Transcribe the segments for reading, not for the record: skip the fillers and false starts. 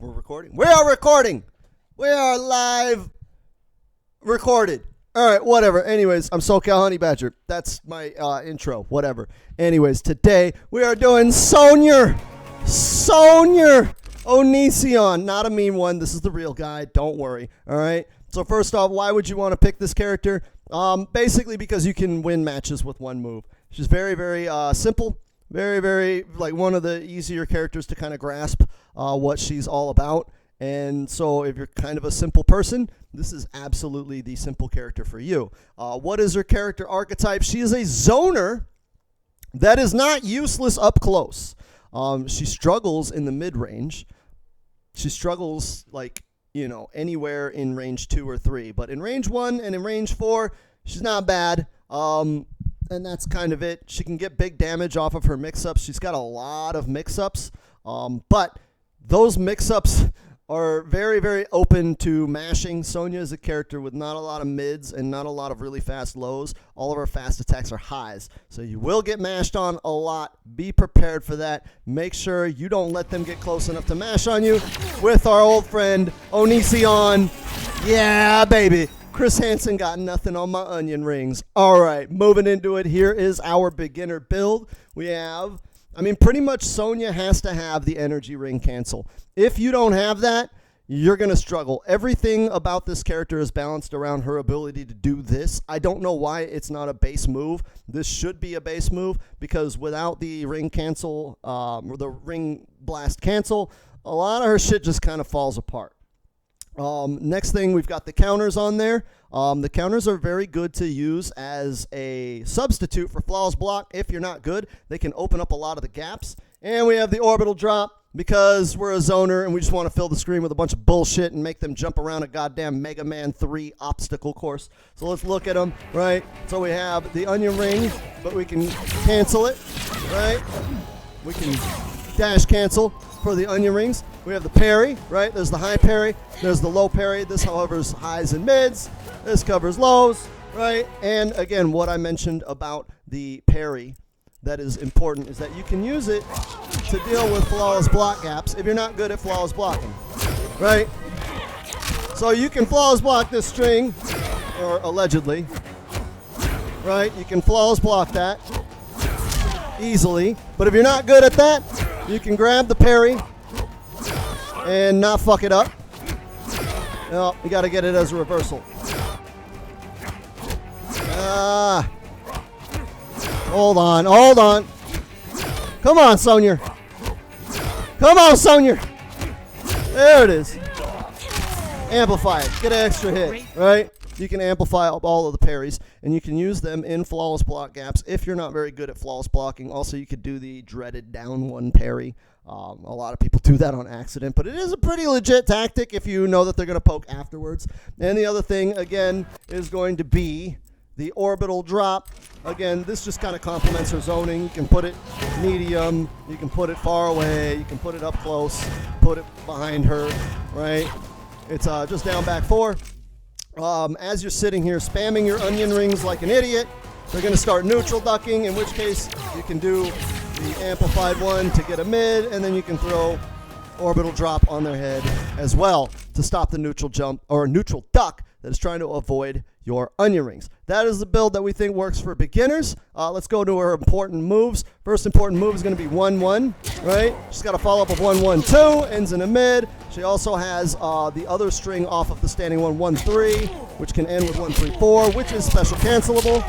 We're recording. We are recording. We are live recorded. All right, whatever. Anyways, I'm SoCal Honey Badger. That's my intro. Whatever. Anyways, today we are doing Sonya Onision. Not a mean one. This is the real guy. Don't worry. All right. So first off, why would you want to pick this character? Basically because you can win matches with one move. She's very, very simple. Very, very, like, one of the easier characters to kind of grasp what she's all about. And so if you're kind of a simple person, this is absolutely the simple character for you. What is her character archetype? She is a zoner that is not useless up close. She struggles in the mid-range. She struggles, like, you know, anywhere in range 2 or 3. But in range 1 and in range 4, she's not bad. And that's kind of it. She can get big damage off of her mix-ups. She's got a lot of mix-ups. But those mix-ups are very, very open to mashing. Sonya is a character with not a lot of mids and not a lot of really fast lows. All of her fast attacks are highs. So you will get mashed on a lot. Be prepared for that. Make sure you don't let them get close enough to mash on you with our old friend Onision. Yeah, baby. Chris Hansen got nothing on my onion rings. All right, moving into it. Here is our beginner build. We have, pretty much Sonya has to have the energy ring cancel. If you don't have that, you're going to struggle. Everything about this character is balanced around her ability to do this. I don't know why it's not a base move. This should be a base move because without the ring cancel, or the ring blast cancel, a lot of her shit just kind of falls apart. Next thing, we've got the counters on there. The counters are very good to use as a substitute for flawless block. If you're not good, they can open up a lot of the gaps. And we have the orbital drop because we're a zoner and we just want to fill the screen with a bunch of bullshit and make them jump around a goddamn Mega Man 3 obstacle course. So let's look at them, right? So we have the onion ring, but we can cancel it, right? We can dash cancel for the onion rings. We have the parry, right? There's the high parry. There's the low parry. This, however, is highs and mids. This covers lows, right? And again, what I mentioned about the parry that is important is that you can use it to deal with flawless block gaps if you're not good at flawless blocking, right? So you can flawless block this string, or allegedly, right? You can flawless block that easily. But if you're not good at that, you can grab the parry and not fuck it up. No, you got to get it as a reversal. Hold on. Come on, Sonya. Come on, Sonya. There it is. Amplify it. Get an extra hit, right? You can amplify all of the parries, and you can use them in flawless block gaps if you're not very good at flawless blocking. Also, you could do the dreaded down one parry. A lot of people do that on accident, but it is a pretty legit tactic if you know that they're going to poke afterwards. And the other thing, again, is going to be the orbital drop. Again, this just kind of complements her zoning. You can put it medium, you can put it far away, you can put it up close, put it behind her, right? It's just down, back, 4. As you're sitting here spamming your onion rings like an idiot, they're going to start neutral ducking, in which case you can do the amplified one to get a mid, and then you can throw orbital drop on their head as well to stop the neutral jump or neutral duck that is trying to avoid your onion rings. That is the build that we think works for beginners. Let's go to her important moves. First important move is going to be 1-1, right? She's got a follow-up of 1-1-2, ends in a mid. She also has the other string off of the standing 1-1-3, which can end with 1-3-4, which is special cancelable.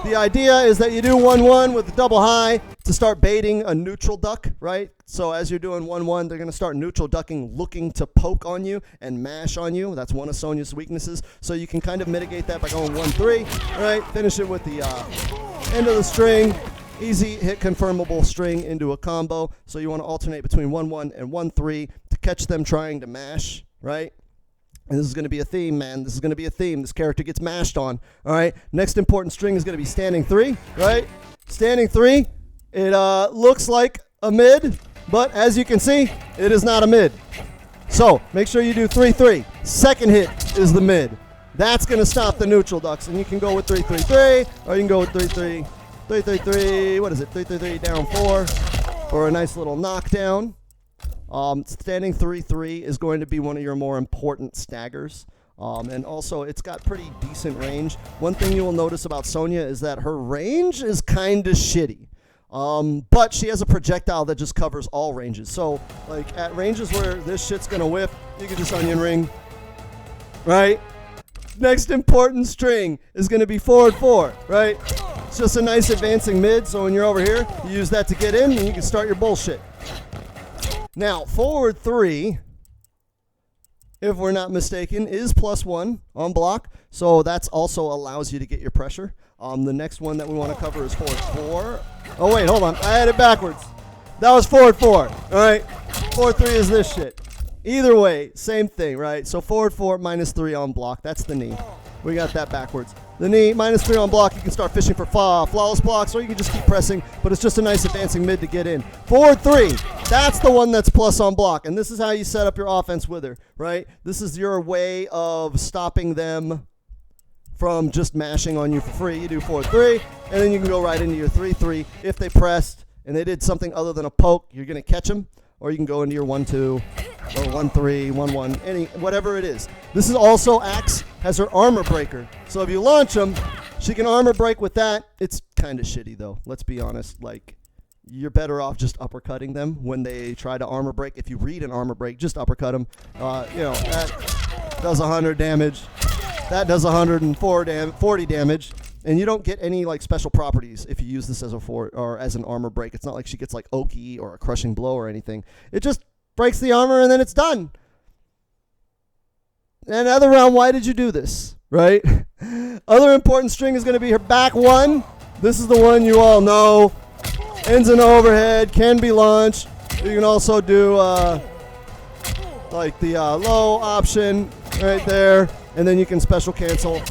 The idea is that you do 1-1 with the double high to start baiting a neutral duck, right? So as you're doing 1-1, they're going to start neutral ducking, looking to poke on you and mash on you. That's one of Sonya's weaknesses. So you can kind of mitigate that by going 1-3, right? Finish it with the end of the string. Easy hit confirmable string into a combo. So you want to alternate between 1-1 and 1-3 to catch them trying to mash, right? And this is going to be a theme, man. This is going to be a theme. This character gets mashed on, all right? Next important string is going to be standing 3, right? Standing 3, it looks like a mid, but as you can see, it is not a mid. So make sure you do 3-3. Second hit is the mid. That's going to stop the neutral ducks, and you can go with 3-3-3, or you can go with 3-3, 3-3-3, what is it, 3-3-3 down 4 for a nice little knockdown. Standing 3-3 is going to be one of your more important staggers. And also, it's got pretty decent range. One thing you will notice about Sonya is that her range is kind of shitty. But she has a projectile that just covers all ranges. So, like, at ranges where this shit's going to whiff, you can just onion ring, right? Next important string is going to be forward 4, right? It's just a nice advancing mid, so when you're over here, you use that to get in, and you can start your bullshit. Now, forward 3, if we're not mistaken, is +1 on block, so that's also allows you to get your pressure. The next one that we want to cover is forward 4. Oh, wait, hold on. I had it backwards. That was forward 4, all right? Forward 3 is this shit. Either way, same thing, right? So forward 4, -3 on block. That's the knee. We got that backwards. The knee, -3 on block. You can start fishing for flawless blocks, or you can just keep pressing, but it's just a nice advancing mid to get in. Forward 3, that's the one that's plus on block, and this is how you set up your offense with her, right? This is your way of stopping them from just mashing on you for free. You do forward 3, and then you can go right into your 3-3. If they pressed and they did something other than a poke, you're going to catch them, or you can go into your 1-2. Or 1-3, 1-1, whatever it is. This is also Axe has her armor breaker. So if you launch them, she can armor break with that. It's kind of shitty though. Let's be honest. Like, you're better off just uppercutting them when they try to armor break. If you read an armor break, just uppercut them. That does 100 damage. That does 140 damage. And you don't get any like special properties if you use this as as an armor break. It's not like she gets like Oki or a crushing blow or anything. It just breaks the armor, and then it's done. And other round, why did you do this, right? Other important string is going to be her back 1. This is the one you all know. Ends in overhead, can be launched. You can also do like the low option right there, and then you can special cancel.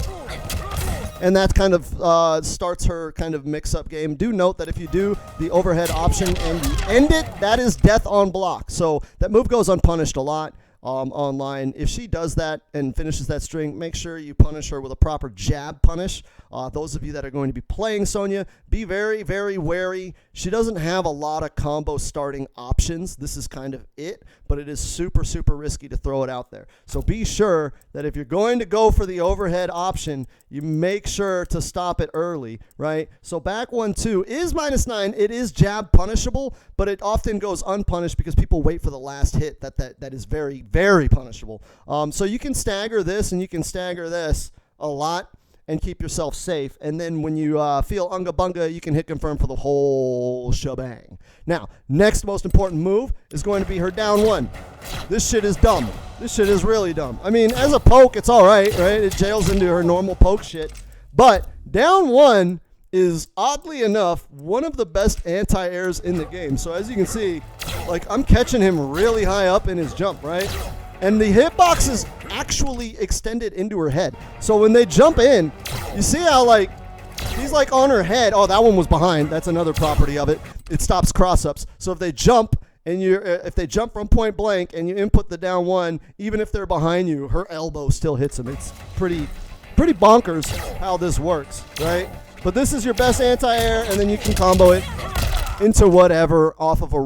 And that kind of starts her kind of mix-up game. Do note that if you do the overhead option and you end it, that is death on block. So that move goes unpunished a lot online. If she does that and finishes that string, make sure you punish her with a proper jab punish. Those of you that are going to be playing Sonya, be very, very wary. She doesn't have a lot of combo starting options. This is kind of it, but it is super, super risky to throw it out there. So be sure that if you're going to go for the overhead option, you make sure to stop it early, right? So back 1-2 is -9. It is jab punishable, but it often goes unpunished because people wait for the last hit. That is very, very punishable. So you can stagger this and you can stagger this a lot and keep yourself safe. And then when you feel unga bunga, you can hit confirm for the whole shebang. Now, next most important move is going to be her down 1. This shit is dumb. This shit is really dumb. I mean, as a poke, it's all right? It jails into her normal poke shit. But down 1 is, oddly enough, one of the best anti-airs in the game. So as you can see, like, I'm catching him really high up in his jump, right? And the hitbox is actually extended into her head. So when they jump in, you see how, like, he's like on her head. Oh, that one was behind. That's another property of it. It stops cross-ups. So if they jump and if they jump from point blank and you input the down 1, even if they're behind you, her elbow still hits them. It's pretty bonkers how this works, right? But this is your best anti-air, and then you can combo it into whatever off of a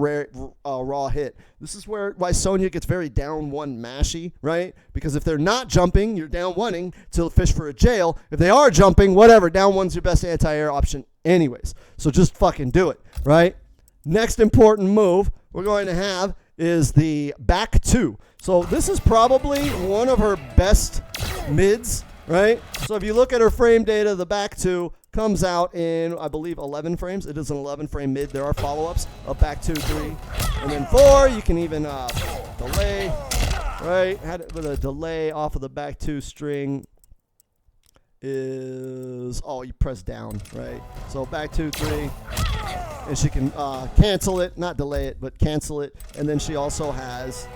raw hit. This is why Sonya gets very down 1 mashy, right? Because if they're not jumping, you're down 1ing to fish for a jail. If they are jumping, whatever, down 1's your best anti-air option anyways. So just fucking do it, right? Next important move we're going to have is the back 2. So this is probably one of her best mids, right? So if you look at her frame data, the back 2 comes out in, I believe, 11 frames. It is an 11-frame mid. There are follow-ups of back 2, 3, and then 4. You can even delay, right? Had it with a delay off of the back 2 string is, you press down, right? So back 2, 3, and she can cancel it, not delay it, but cancel it. And then she also has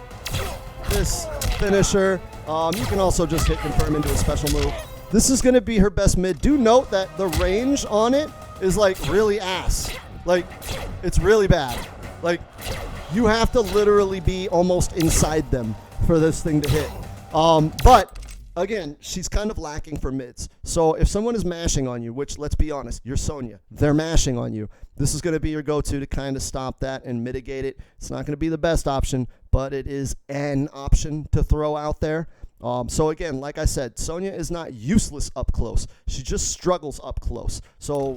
this finisher. You can also just hit confirm into a special move. This is going to be her best mid. Do note that the range on it is like really ass. Like, it's really bad. Like, you have to literally be almost inside them for this thing to hit. But again, she's kind of lacking for mids. So if someone is mashing on you, which, let's be honest, you're Sonya, they're mashing on you, this is going to be your go-to to kind of stop that and mitigate it. It's not going to be the best option, but it is an option to throw out there. So again, like I said, Sonya is not useless up close. She just struggles up close. So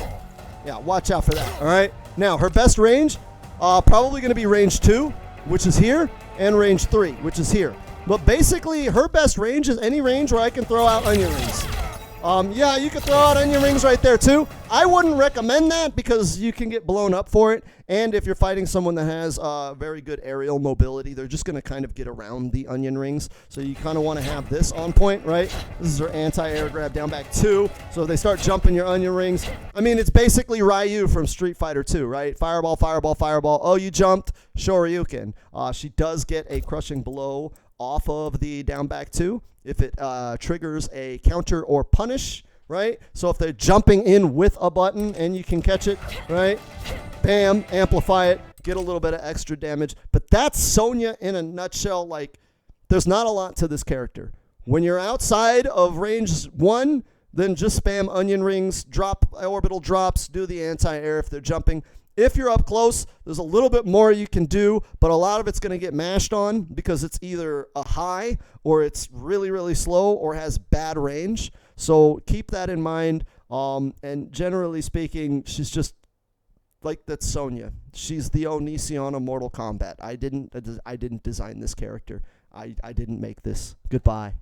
yeah, watch out for that. All right. Now her best range, probably going to be range 2, which is here, and range 3, which is here. But basically, her best range is any range where I can throw out onion rings. Yeah, you can throw out onion rings right there too. I wouldn't recommend that because you can get blown up for it. And if you're fighting someone that has very good aerial mobility, they're just going to kind of get around the onion rings. So you kind of want to have this on point, right? This is her anti-air grab down back 2. So if they start jumping your onion rings, I mean, it's basically Ryu from Street Fighter 2, right? Fireball, fireball, fireball. Oh, you jumped. Shoryuken. She does get a crushing blow off of the down back 2 if it triggers a counter or punish, right? So if they're jumping in with a button and you can catch it, right? Bam, amplify it, get a little bit of extra damage. But that's Sonya in a nutshell. Like, there's not a lot to this character. When you're outside of range 1, then just spam onion rings, drop orbital drops, do the anti-air if they're jumping. If you're up close, there's a little bit more you can do, but a lot of it's going to get mashed on because it's either a high or it's really, really slow or has bad range. So keep that in mind. And generally speaking, she's just like that's Sonya. She's the Onision of Mortal Kombat. I didn't design this character. I didn't make this. Goodbye.